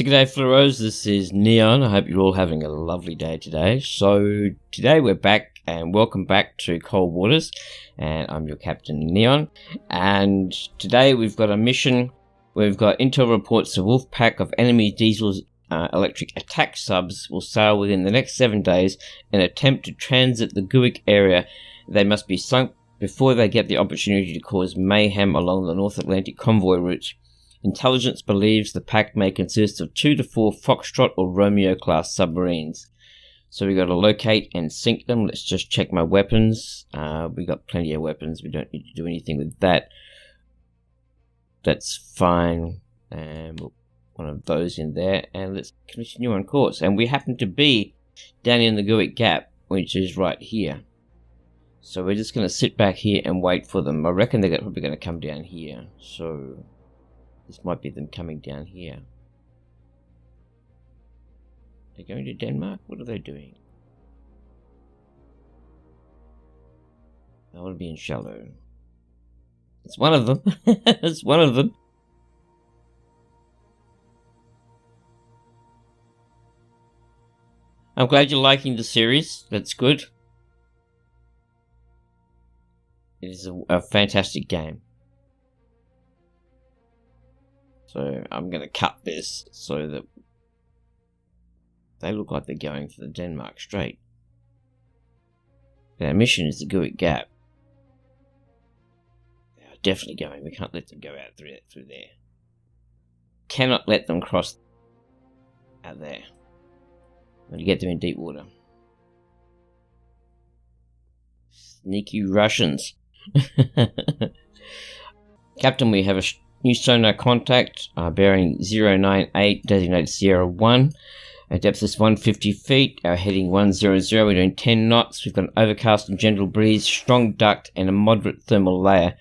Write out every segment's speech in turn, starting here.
So g'day Fluoros, this is Neon. I hope you're all having a lovely day today. So today we're back and welcome back to Cold Waters, and I'm your captain Neon. And today we've got a mission where we've got intel reports a wolf pack of enemy diesel electric attack subs will sail within the next 7 days and attempt to transit the Guick area. They must be sunk before they get the opportunity to cause mayhem along the North Atlantic convoy routes. Intelligence believes the pack may consist of 2 to 4 Foxtrot or Romeo class submarines. So we got to locate and sink them. Let's just check my weapons. We got plenty of weapons. We don't need to do anything with that. That's fine. And we'll put one of those in there. And let's continue on course. And we happen to be down in the Guick Gap, which is right here. So we're just going to sit back here and wait for them. I reckon they're probably going to come down here. So this might be them coming down here. They're going to Denmark? What are they doing? I want to be in shallow. It's one of them. It's one of them. I'm glad you're liking the series. That's good. It is a fantastic game. So I'm going to cut this so that they look like they're going for the Denmark Strait. Our mission is the Guick Gap. They are definitely going. We can't let them go out through there. Cannot let them cross out there. I'm going to get them in deep water. Sneaky Russians. Captain, we have a new sonar contact, bearing 098, designated Sierra 1. Our depth is 150 feet, our heading 100, we're doing 10 knots. We've got an overcast and gentle breeze, strong duct and a moderate thermal layer,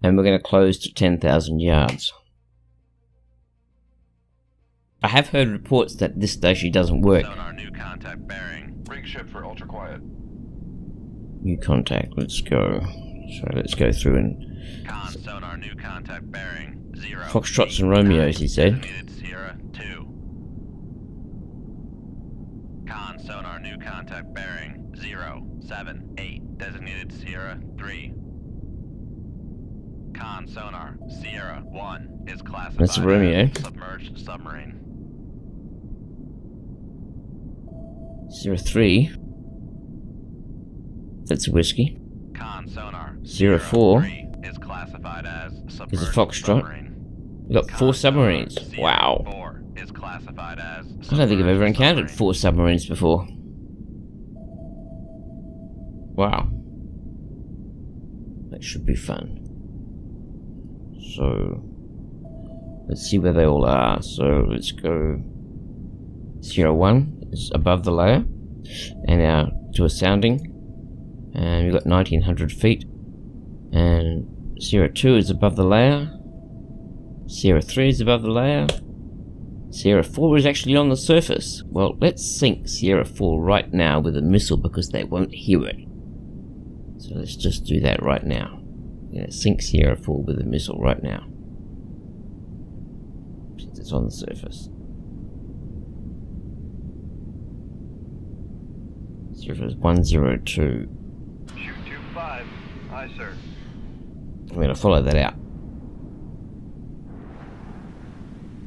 and we're going to close to 10,000 yards. I have heard reports that this station doesn't work. Sonar new contact bearing. Rig ship for ultra quiet. New contact, let's go. So let's go through and... Con sonar new contact bearing 0. Foxtrots and Romeos, he said. Designated Sierra 2. Con sonar new contact bearing 078. Designated Sierra 3. Con sonar Sierra 1 is classified That's a Romeo. as submerged submarine. Sierra 3. That's a whiskey. Con sonar 04 3 is classified as submerged is a Foxtrot. submarine. We've got 4 submarines. Sierra Wow. 4 is classified as I don't think I've ever encountered submerged 4 submarines before. Wow. That should be fun. So, let's see where they all are. So, let's go. Sierra 1 is above the layer. And now to a sounding. And we've got 1900 feet. And Sierra 2 is above the layer. Sierra 3 is above the layer. Sierra 4 is actually on the surface. Well, let's sink Sierra 4 right now with a missile because they won't hear it. So let's just do that right now. Yeah, sink Sierra 4 with a missile right now. Since it's on the surface. Sierra is 102. Shoot 25. Aye, sir. I'm going to follow that out.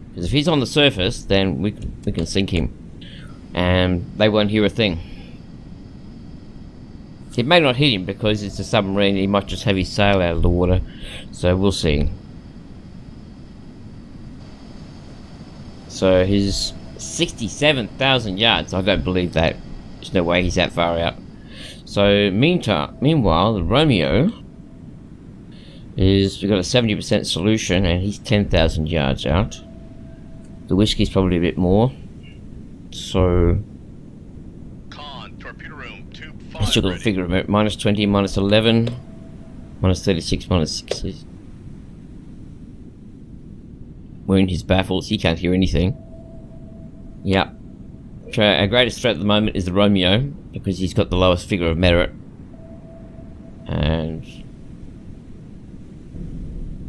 Because if he's on the surface, then we can sink him. And they won't hear a thing. It may not hit him because it's a submarine. He might just have his sail out of the water. So we'll see. So he's 67,000 yards. I don't believe that. There's no way he's that far out. So meanwhile, the Romeo is, we've got a 70% solution and he's 10,000 yards out. The whiskey's probably a bit more. So Con, torpedo room, tube 5 let's look at the figure of it. Minus 20, minus 11, minus 36, minus 60. We're in his baffles, he can't hear anything. Yep. So our greatest threat at the moment is the Romeo, because he's got the lowest figure of merit. And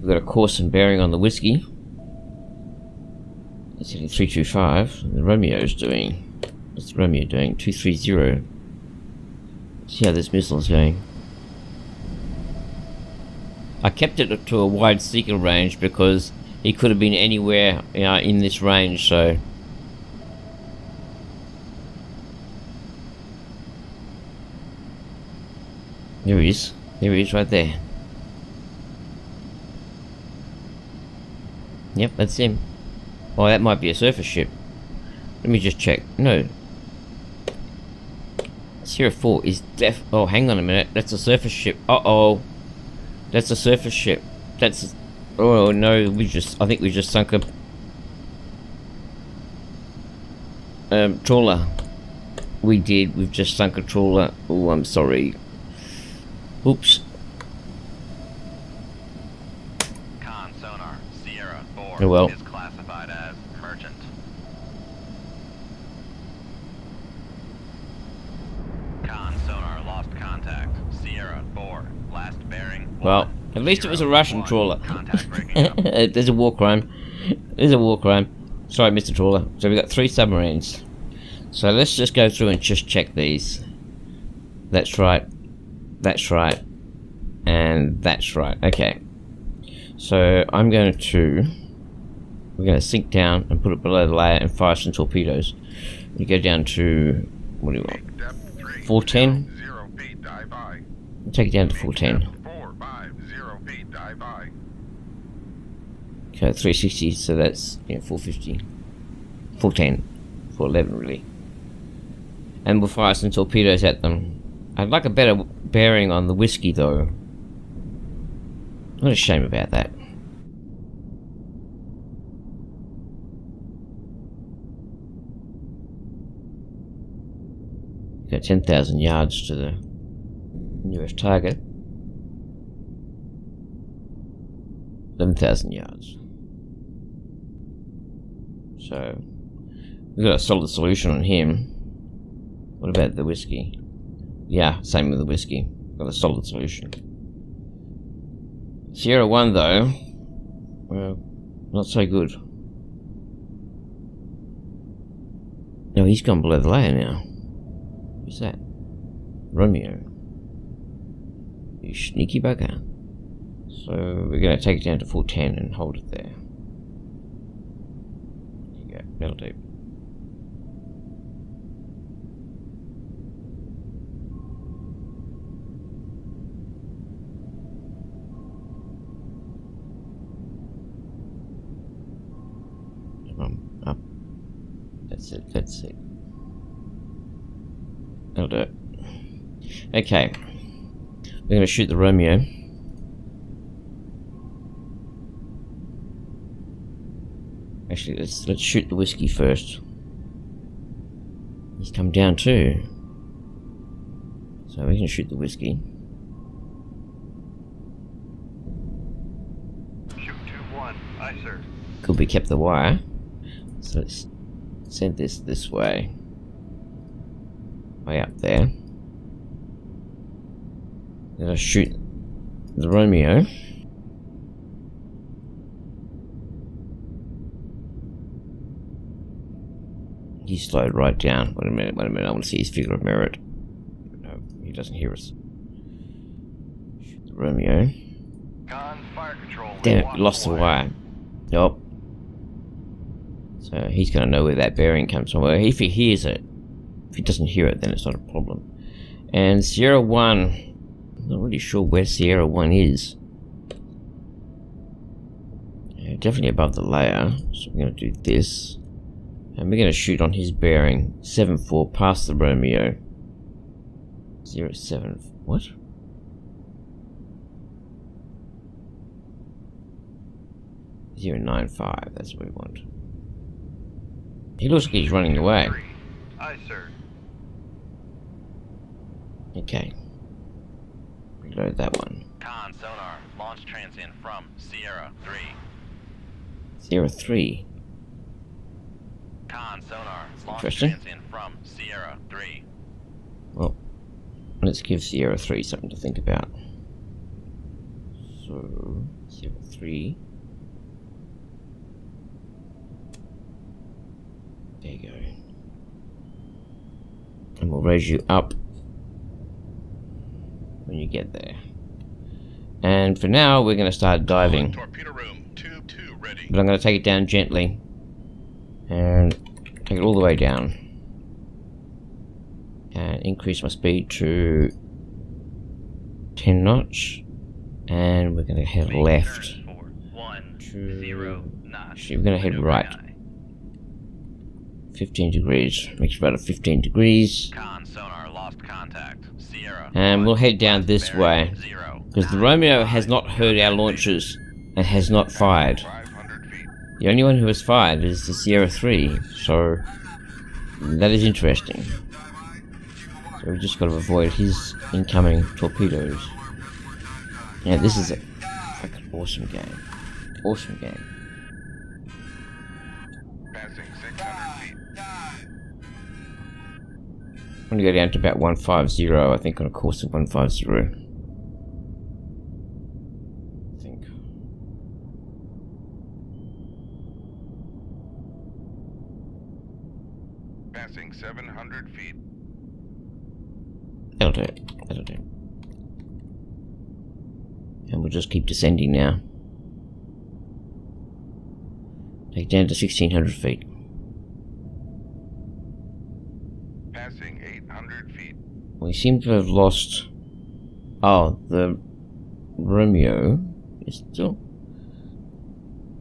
we've got a course and bearing on the whiskey. It's hitting 325. The Romeo's doing. What's the Romeo doing? 230. See how this missile's going. I kept it to a wide seeker range because he could have been anywhere in this range, so. There he is. There he is right there. Yep, that's him. Oh, that might be a surface ship. Let me just check. No. Sierra 4 is oh, hang on a minute. That's a surface ship. Uh-oh. That's a surface ship. That's... Oh, no. I think we just sunk a... trawler. We did. We've just sunk a trawler. Oh, I'm sorry. Oops. Con sonar, Sierra 4 Oh, well. is classified as merchant. Con sonar lost contact. Sierra 4, last bearing. Well, at least it was a Russian trawler. Contact breaking up. There's a war crime. There's a war crime. Sorry, Mr. Trawler. So we've got 3 submarines. So let's just go through and just check these. That's right. That's right. And that's right. Okay. So I'm going to... We're going to sink down and put it below the layer and fire some torpedoes. We go down to... What do you want? 410? Take it down to 410. Okay, 360, so that's 450. 410. 411 really. And we'll fire some torpedoes at them. I'd like a better bearing on the whiskey though. What a shame about that. Got 10,000 yards to the nearest target. 11,000 yards. So we've got a solid solution on him. What about the whiskey? Yeah, same with the whiskey. Got a solid solution. Sierra 1 though, well, not so good. No, he's gone below the layer now. Who's that? Romeo. You sneaky bugger. So we're going to take it down to 410 and hold it there. There you go, that'll do. Up. That's it, that's it. That'll do it. Okay. We're going to shoot the Romeo. Actually, let's shoot the whiskey first. He's come down too. So we can shoot the whiskey. Shoot 2-1. Aye, sir. Could we kept the wire? So let's send this way. Way up there. Then I'll shoot the Romeo. He slowed right down. Wait a minute, I want to see his figure of merit. No, he doesn't hear us. Shoot the Romeo. Con fire control. Damn it, we lost the wire. Yup. So he's going to know where that bearing comes from. Well, if he hears it. If he doesn't hear it, then it's not a problem. And Sierra 1, I'm not really sure where Sierra 1 is. Yeah, definitely above the layer. So we're going to do this. And we're going to shoot on his bearing 7-4 past the Romeo. 07. What? .095. That's what we want. He looks like he's running away. Aye, sir. Okay. Reload that one. Con sonar, launch transient from Sierra 3. Sierra 3. Con sonar, launch Interesting. transient from Sierra 3. Well, let's give Sierra 3 something to think about. So, Sierra 3. And we'll raise you up when you get there. And for now, we're going to start diving. Torpedo room, tube 2 ready. But I'm going to take it down gently. And take it all the way down. And increase my speed to 10 knots. And we're going to head left. Actually, we're going to head right. 15 degrees. Makes about a 15 degrees. Con sonar lost contact. Sierra. And we'll head down this way. Because the Romeo has not heard our launches and has not fired. 500 feet. The only one who has fired is the Sierra 3. So that is interesting. So we've just got to avoid his incoming torpedoes. Yeah, this is a fucking awesome game. Awesome game. Passing 600 feet. I'm going to go down to about 150, I think, on a course of 150. I think. Passing 700 feet. That'll do it. That'll do it. And we'll just keep descending now. Take it down to 1600 feet. Passing 800 feet. We seem to have lost... Oh, the Romeo is still...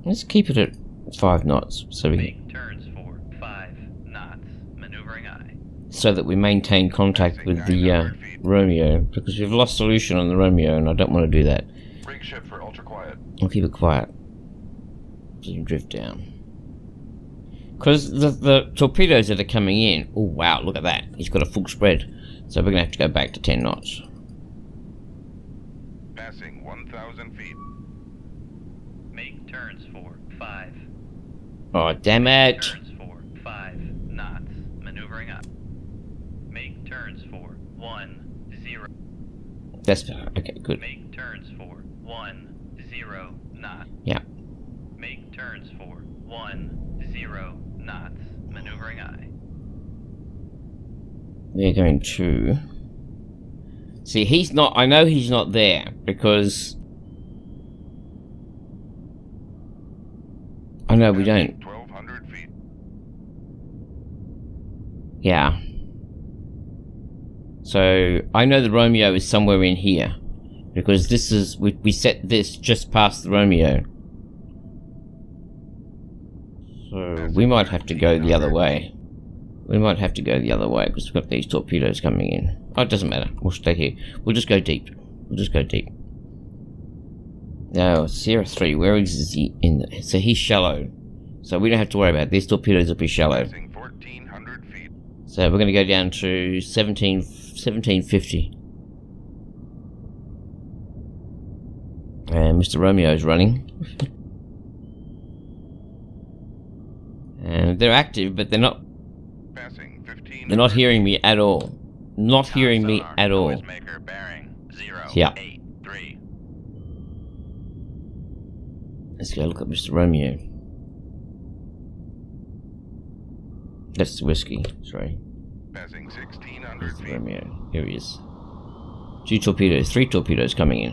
Let's keep it at 5 knots so we Make turns for 5 knots. Maneuvering eye. so that we maintain contact with the Romeo, because we've lost solution on the Romeo and I don't want to do that. Rig ship for ultra quiet. I'll keep it quiet so you can drift down. Because the torpedoes that are coming in, oh wow, look at that, he's got a full spread, so we're going to have to go back to 10 knots. Passing 1,000 feet. Make turns for 5. Oh damn it! Turns for 5 knots. Maneuvering up. Make turns for 1 0. That's better, okay, good. Make turns for 1 0 knots. Yeah. Make turns for 1 0 knots. Maneuvering eye. We're going to... See, he's not... I know he's not there, because... I know we don't. 1,200 feet. Yeah. So, I know the Romeo is somewhere in here. Because this is... We set this just past the Romeo. So, we might have to go the other way. We might have to go the other way, because we've got these torpedoes coming in. Oh, it doesn't matter. We'll stay here. We'll just go deep. We'll just go deep. Now, Sierra 3, where is he in there? So he's shallow. So we don't have to worry about it. These torpedoes will be shallow. Passing 1,400 feet. So we're going to go down to 1750. And Mr. Romeo's running. And they're active, but they're not... Passing 15. They're not hearing me at all. Not hearing me at all. Noisemaker bearing 0 Yeah. 8 3. Let's go look at Mr. Romeo. That's the whiskey, sorry. Passing 1,600 Mr. feet. Romeo. Here he is. 2 torpedoes, 3 torpedoes coming in.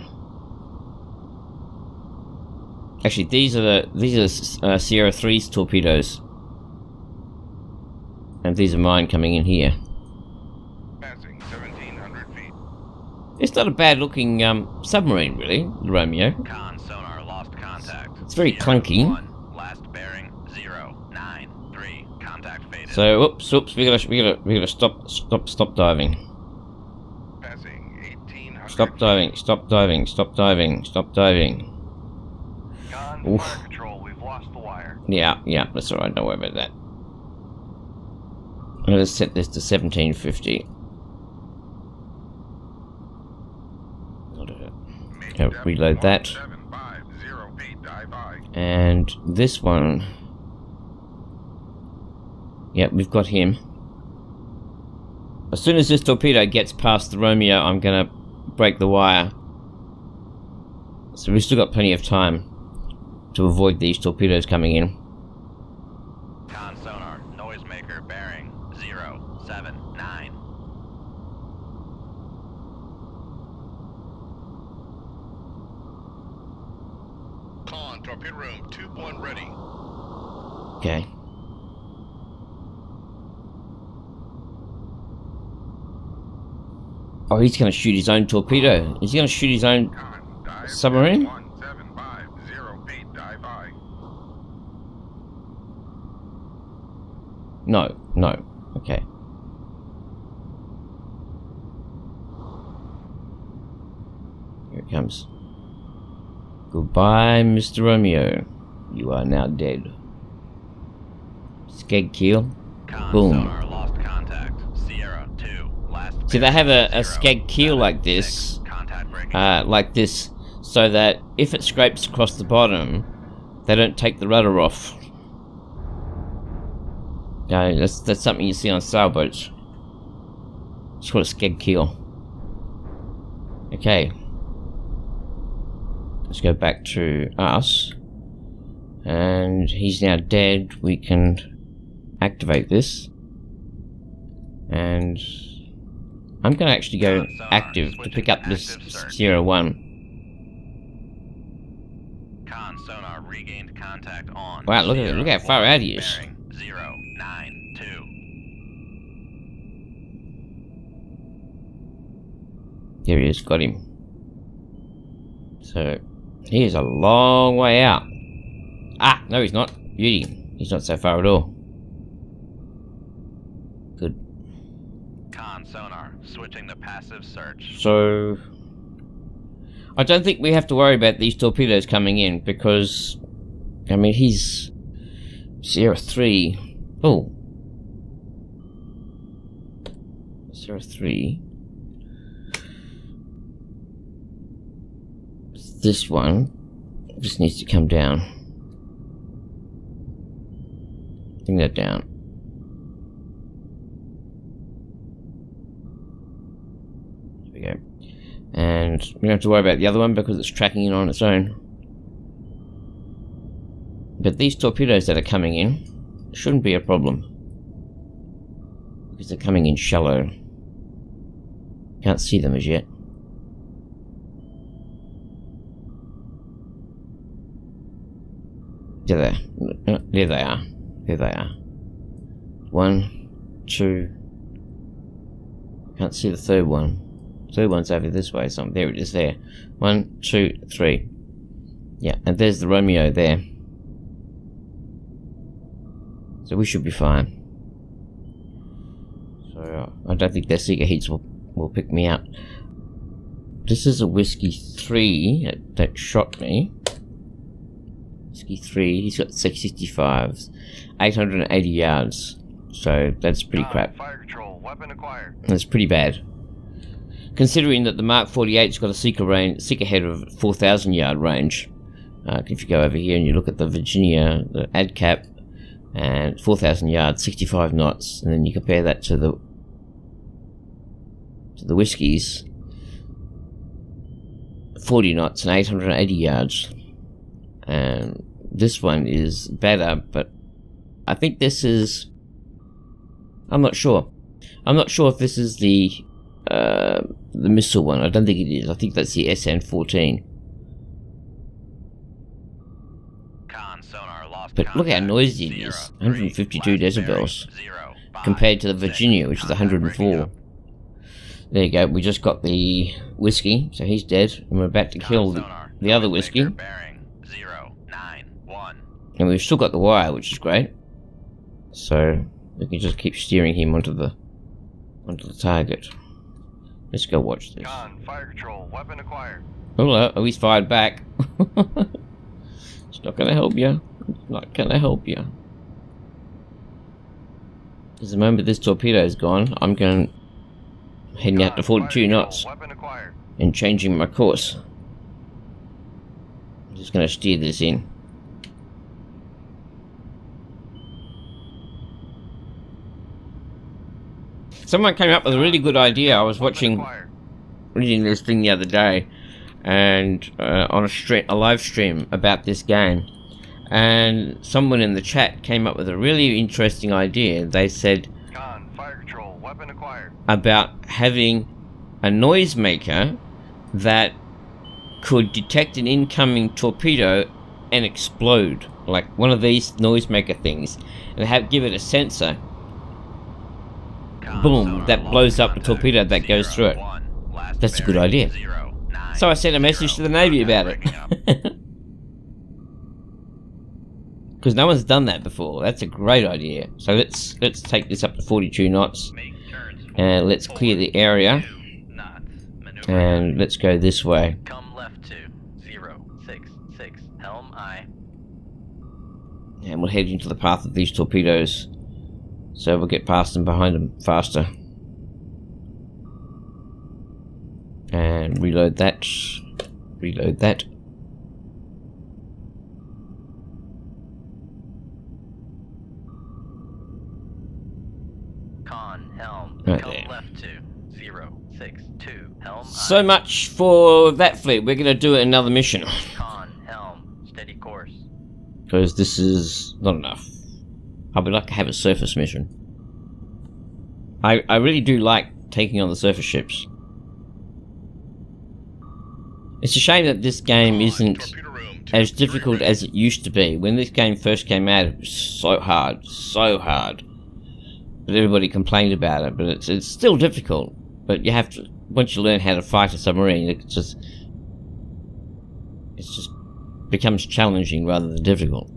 Actually, these are the Sierra 3's torpedoes. And these are mine coming in here. Passing 1,700 feet. It's not a bad looking submarine, really, the Romeo. Con sonar lost contact. It's very Sierra clunky. 1, last bearing 0 9 3. Contact faded. So, oops, we gotta stop diving. Passing 1,800 Stop diving, stop diving, stop diving, stop diving. Con Oof. fire control, we've lost the wire. Yeah, that's alright, don't worry about that. I'm gonna set this to 1750. I'll do it. Okay, reload that. 750 feet, dive by. And this one... Yep, we've got him. As soon as this torpedo gets past the Romeo, I'm gonna break the wire. So we've still got plenty of time to avoid these torpedoes coming in. Con sonar noisemaker bearing 0 7 9. Con, torpedo room, tube 1 ready. Okay. Oh, he's going to shoot his own torpedo. Is he going to shoot his own submarine? 1750, dive I. No, no. Okay. Here it comes. Goodbye, Mr. Romeo. You are now dead. Skeg keel. Con Boom. sonar lost contact. Sierra 2. Last. See, they have a 0, skeg keel 7, like 6, this. Contact breaking. Like this, so that if it scrapes across the bottom, they don't take the rudder off. That's something you see on sailboats. It's called a skeg keel. Okay. Let's go back to us. And he's now dead. We can activate this. And I'm going to actually go active to pick up this 01. Con sonar regained contact on. Wow, look at it. Look how far out he is. Bearing 092. There he is, got him. So, he is a long way out. Ah, no he's not. Beauty. He's not so far at all. Good. Con sonar switching to passive search. So, I don't think we have to worry about these torpedoes coming in because, I mean, he's Sierra 3. Oh. Sierra 3. This one just needs to come down. Bring that down. There we go. And we don't have to worry about the other one because it's tracking in on its own. But these torpedoes that are coming in shouldn't be a problem. Because they're coming in shallow. Can't see them as yet. There they are. There they are. 1, 2. Can't see the third one. Third one's over this way. So there it is. There. 1, 2, 3. Yeah, and there's the Romeo there. So we should be fine. So I don't think their Seeker heats will pick me up. This is a Whiskey 3 that shot me. Whiskey 3, he's got 665s, 880 yards, so that's pretty crap. Fire control, weapon acquired. That's pretty bad. Considering that the Mark 48's got a seeker head of 4,000 yard range. If you go over here and you look at the Virginia, the ad cap, and 4,000 yards, 65 knots, and then you compare that to the Whiskies, 40 knots and 880 yards. And this one is better, but I think this is... I'm not sure. I'm not sure if this is the missile one. I don't think it is. I think that's the SN-14. But look how noisy it is. 152 decibels. Compared to the Virginia, which is 104. There you go. We just got the Whiskey, so he's dead. And we're about to kill the other Whiskey. And we've still got the wire, which is great. So we can just keep steering him onto the target. Let's go watch this. Fire control, weapon acquired. Oh, he's fired back. It's not gonna help you. It's not gonna help you. Because the moment this torpedo is gone, I'm heading out to 42 knots and changing my course. I'm just gonna steer this in. Someone came up with a really good idea. I was reading this thing the other day, and on a live stream about this game, and someone in the chat came up with a really interesting idea. They said fire control, weapon acquired. About having a noisemaker that could detect an incoming torpedo and explode, like one of these noisemaker things, and give it a sensor. Boom, that blows up the torpedo that goes through it. That's a good idea. So I sent a message to the Navy about it. Because no one's done that before. That's a great idea. So let's take this up to 42 knots. And let's clear the area. And let's go this way. Come left to 066 helm I. And we'll head into the path of these torpedoes. So we'll get past them behind them faster. And reload that. Reload that. Con helm. Right Come there. left to 062 helm So much for that fleet. We're going to do another mission. Con helm. Steady course. Because this is not enough. I would like to have a surface mission. I really do like taking on the surface ships. It's a shame that this game isn't as difficult as it used to be. When this game first came out, it was so hard, so hard. But everybody complained about it, but it's still difficult. But you have to, once you learn how to fight a submarine, it just becomes challenging rather than difficult.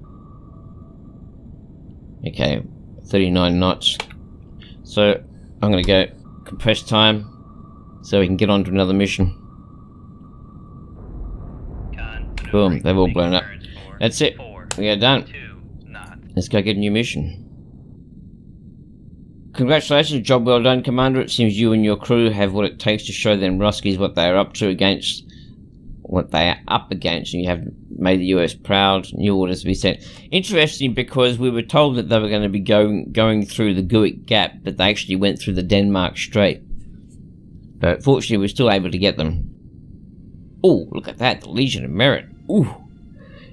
Okay, 39 knots. So I'm going to go compress time so we can get on to another mission. Boom, they've all blown up. That's it. We are done. Let's go get a new mission. Congratulations, job well done, Commander. It seems you and your crew have what it takes to show them Ruskies what they are up to against what they are up against, and you have made the US proud. New orders to be sent. Interesting, because we were told that they were going to be going through the Guick Gap, but they actually went through the Denmark Strait. But fortunately, we're still able to get them. Oh, look at that, the Legion of Merit. Ooh.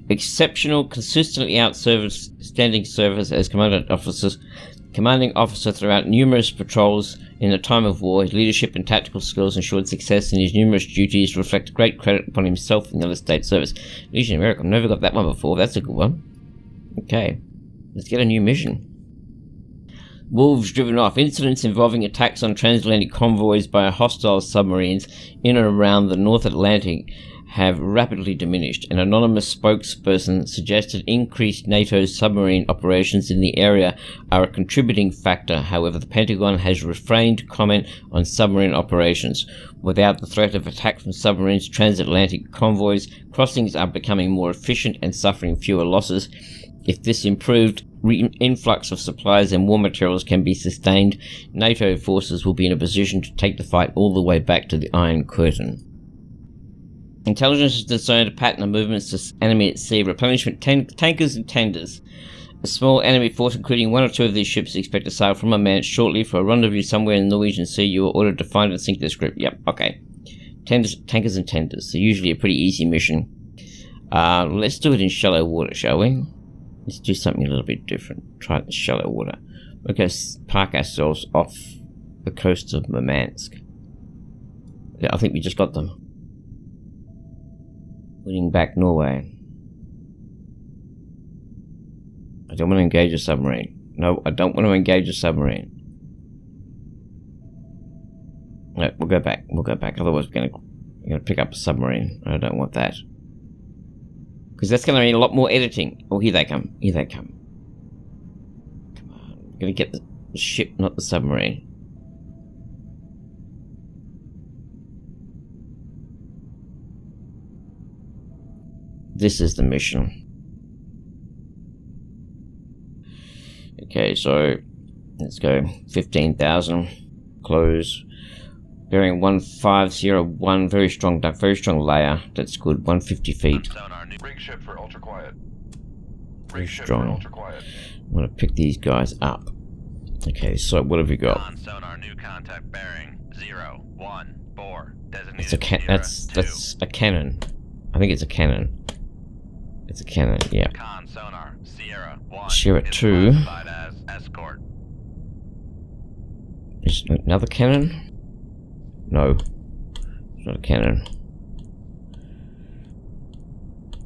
Exceptional, consistently outstanding service as commanding officer throughout numerous patrols in a time of war. His leadership and tactical skills ensured success in his numerous duties, reflect great credit upon himself and the other state service. Legion of Merit, I've never got that one before. That's a good one. Okay, let's get a new mission. Wolves driven off. Incidents involving attacks on transatlantic convoys by hostile submarines in and around the North Atlantic have rapidly diminished. An anonymous spokesperson suggested increased NATO submarine operations in the area are a contributing factor. However, the Pentagon has refrained comment on submarine operations. Without the threat of attack from submarines, transatlantic convoys crossings are becoming more efficient and suffering fewer losses. If this improved influx of supplies and war materials can be sustained, NATO forces will be in a position to take the fight all the way back to the Iron Curtain. Intelligence has discerned a pattern of movements to enemy at sea. Replenishment tankers and tenders. A small enemy force, including one or two of these ships, is expected to sail from a man shortly for a rendezvous somewhere in the Norwegian Sea. You are ordered to find and sink this group. Yep, okay. Tankers and tenders. So usually a pretty easy mission. Let's do it in shallow water, shall we? Let's do something a little bit different. Try it in shallow water. We'll go park ourselves off the coast of Murmansk. Yeah, I think we just got them. Winning back Norway. I don't want to engage a submarine. No, I don't want to engage a submarine. No, we'll go back. We'll go back. Otherwise, we're going to pick up a submarine. I don't want that. Because that's going to mean a lot more editing. Oh, here they come. Here they come. Come on. We're going to get the ship, not the submarine. This is the mission. Okay, so let's go 15,000. Close. Bearing 1501. Very strong layer. That's good. 150 feet. Rig ship for ultra quiet. Very strong. I'm going to pick these guys up. Okay, so what have we got? Sonar, new contact bearing 014. It's a that's a cannon. I think it's a cannon. It's a cannon, yeah. Con sonar, Sierra 1. Sierra 2. As escort. Is another cannon? No. It's not a cannon.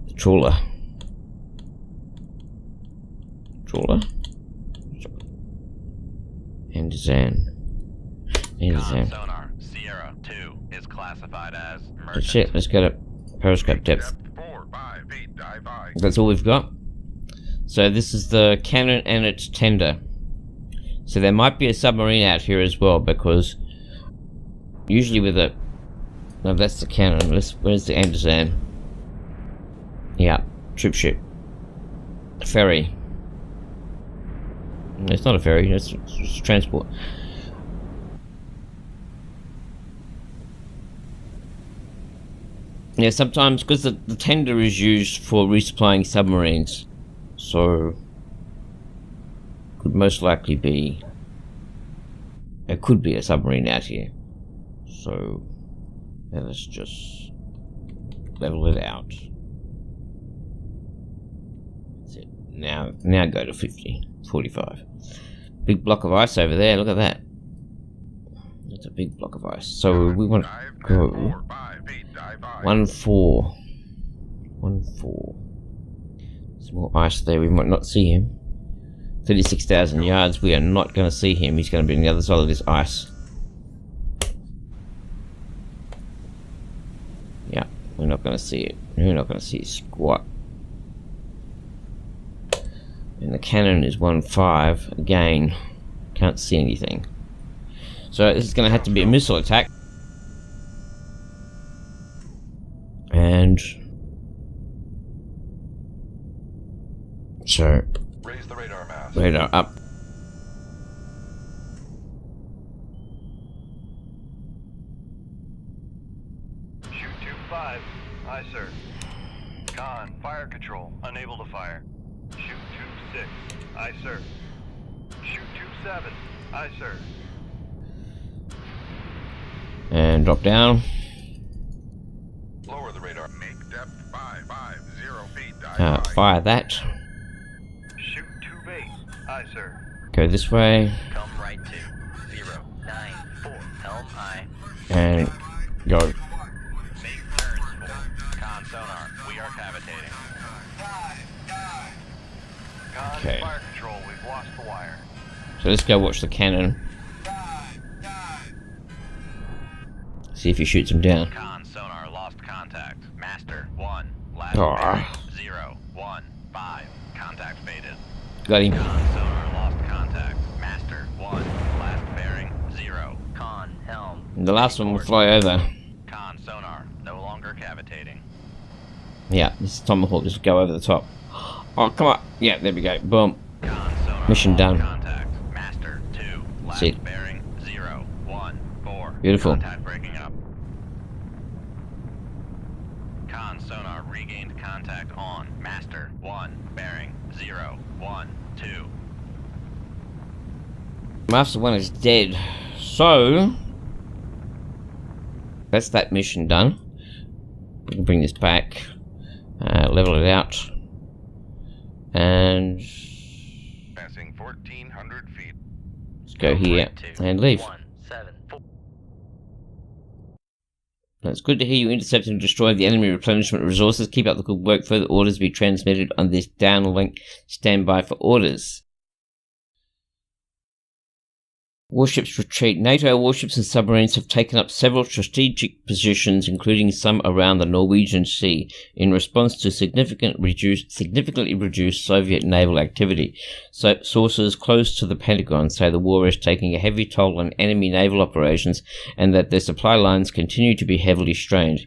The trawler. Trawler. And Zan. Sonar Sierra 2 is classified as merchant. That's it. Let's go to periscope depth. 4, 5, 8, dive by. That's all we've got. So this is the cannon and its tender. So there might be a submarine out here as well, because usually with a... No, that's the cannon. Where's the Anderson? Yeah, troop ship. Ferry. It's not a ferry, it's transport. Yeah, sometimes, because the tender is used for resupplying submarines, so could most likely be, it could be a submarine out here. So let's just level it out. That's it. Now go to 45. Big block of ice over there. Look at that. That's a big block of ice. So we want to go 1-4. 1-4. There's more ice there. We might not see him. 36,000 yards. We are not going to see him. He's going to be on the other side of this ice. Yeah, we're not going to see it. We're not going to see squat. And the cannon is 1-5. Again, can't see anything. So this is going to have to be a missile attack. And so Raise the radar mass. radar up. Shoot 2-5. Aye, sir. Con, fire control. Unable to fire. Shoot 2-6. Aye, sir. Shoot 2-7. Aye, sir. And drop down. Lower the radar. Make depth 550 feet. Dive by. Fire that. Shoot 2-8. Aye, sir. Go this way. Come right to 094. Helm aye. And go. Make turns for con sonar. We are cavitating. Con, Okay. fire control. We've lost the wire. So let's go watch the cannon. See if he shoots him down. Con sonar lost contact. Master 1. Last Oh. bearing 015. Contact faded. Got him. Con sonar lost contact. Master 1. Last bearing 0. Con helm. And the last one will fly over. Con sonar no longer cavitating. Yeah, this is Tomahawk. Just go over the top. Oh, come on. Yeah, there we go. Boom. Con sonar Mission lost done. Contact. Master 2. Last it. bearing 014. Beautiful. Contact breaking up. Con sonar regained contact on Master 1 bearing 012. Master 1 is dead. So that's that mission done. We can bring this back, level it out, and Passing 1,400 feet. let's go here and leave. 174. It's good to hear you intercept and destroy the enemy replenishment resources. Keep up the good work. Further orders be transmitted on this downlink. Stand by for orders. Warships retreat. NATO warships and submarines have taken up several strategic positions, including some around the Norwegian Sea, in response to significantly reduced Soviet naval activity. So sources close to the Pentagon say the war is taking a heavy toll on enemy naval operations and that their supply lines continue to be heavily strained.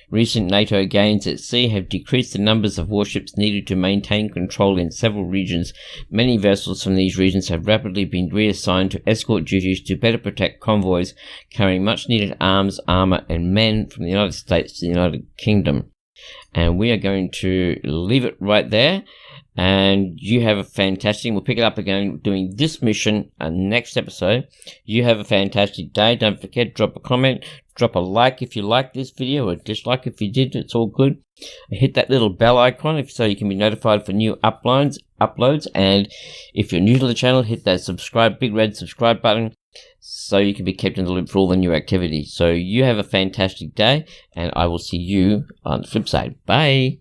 Recent NATO gains at sea have decreased the numbers of warships needed to maintain control in several regions. Many vessels from these regions have rapidly been reassigned to escort duties to better protect convoys carrying much-needed arms, armour and men from the United States to the United Kingdom. And we are going to leave it right there. And you have a fantastic... We'll pick it up again doing this mission next episode. You have a fantastic day. Don't forget, drop a comment. Drop a like if you like this video, or dislike if you did. It's all good. Hit that little bell icon so you can be notified for new uploads. And if you're new to the channel, hit that big red subscribe button so you can be kept in the loop for all the new activity. So you have a fantastic day, and I will see you on the flip side. Bye.